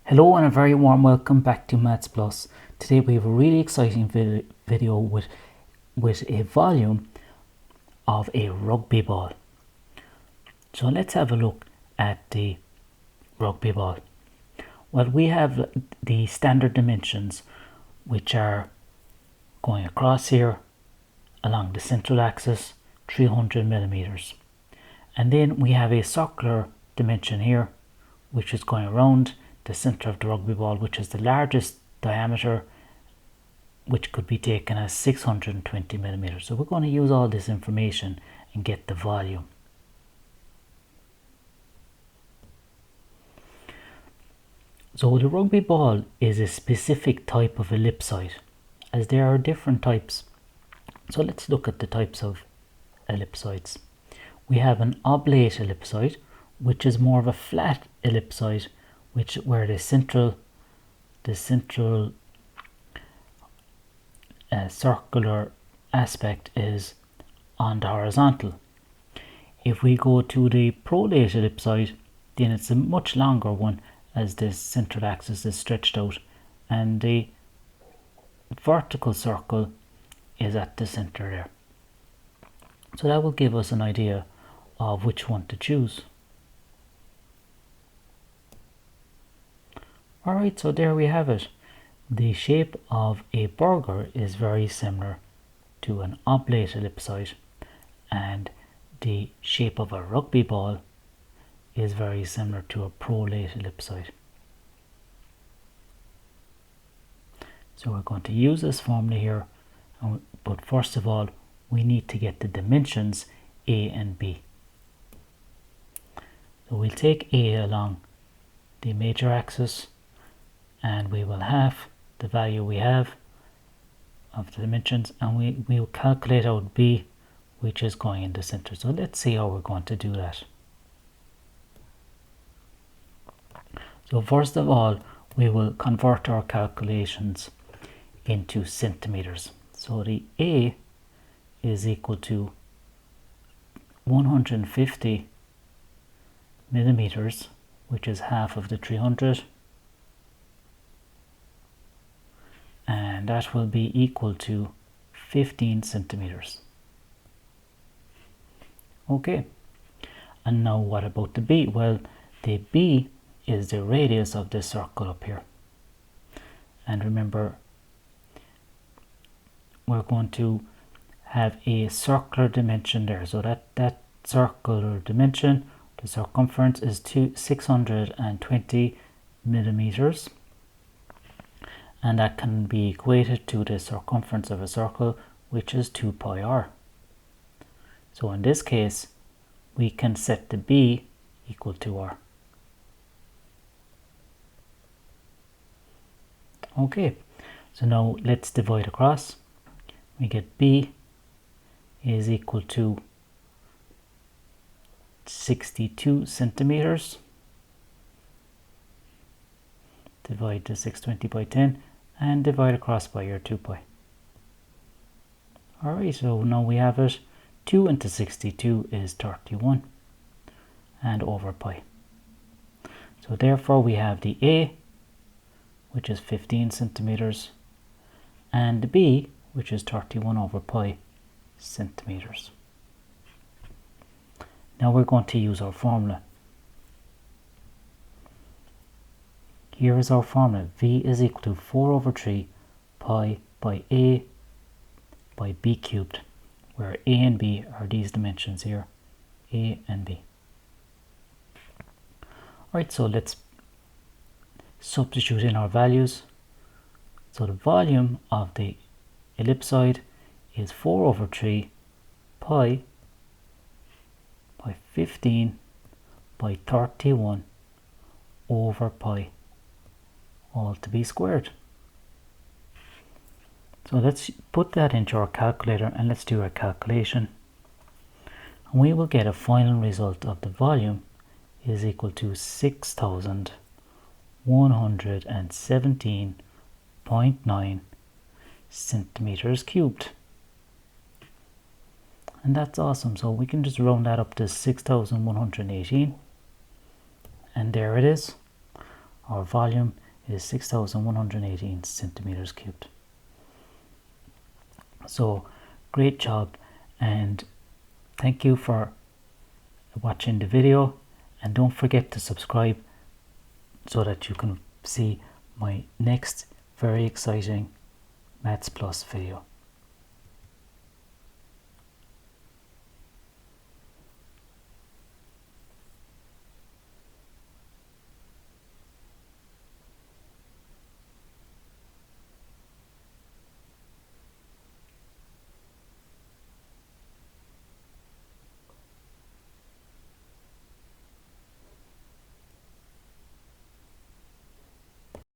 Hello and a very warm welcome back to Maths Plus. Today we have a really exciting video with a volume of a rugby ball. So let's have a look at the rugby ball. Well, we have the standard dimensions, which are going across here along the central axis, 300 millimeters. And then we have a circular dimension here, which is going around the center of the rugby ball, which is the largest diameter, which could be taken as 620 millimeters. So we're going to use all this information and get the volume. So the rugby ball is a specific type of ellipsoid, as there are different types. So let's look at the types of ellipsoids. We have an oblate ellipsoid, which is more of a flat ellipsoid, where the central circular aspect is on the horizontal. If we go to the prolate ellipsoid, then it's a much longer one, as the central axis is stretched out and the vertical circle is at the center there. So that will give us an idea of which one to choose. Alright, so there we have it. The shape of a burger is very similar to an oblate ellipsoid, and the shape of a rugby ball is very similar to a prolate ellipsoid. So we're going to use this formula here, but first of all we need to get the dimensions A and B. So we'll take A along the major axis, and we will have the value we have of the dimensions, and we will calculate out B, which is going in the center. So let's see how we're going to do that. So first of all, we will convert our calculations into centimeters. So the A is equal to 150 millimeters, which is half of the 300, and that will be equal to 15 centimeters. Okay, and now what about the B? Well, the B is the radius of this circle up here, and remember, we're going to have a circular dimension there, so that circular dimension, the circumference, is 620 millimeters, and that can be equated to the circumference of a circle, which is 2 pi r. So in this case we can set the B equal to r. Okay, so now let's divide across. We get B is equal to 62 centimeters. Divide the 620 by 10 and divide across by your 2 pi. Alright, so now we have it. 2 into 62 is 31 and over pi. So therefore we have the A, which is 15 centimeters, and the B, which is 31 over pi centimeters. Now we're going to use our formula. Here is our formula. V is equal to 4 over 3 pi by A by B cubed, where A and B are these dimensions here, A and B. Alright, so let's substitute in our values. So the volume of the ellipsoid is 4 over 3 pi by 15 by 31 over pi, all to be squared. So let's put that into our calculator and let's do our calculation. And we will get a final result of the volume is equal to 6,117.9 centimeters cubed. And that's awesome. So we can just round that up to 6,118, and there it is. our volume is 6,118 centimeters cubed. So great job, and thank you for watching the video, and don't forget to subscribe so that you can see my next very exciting Maths Plus video.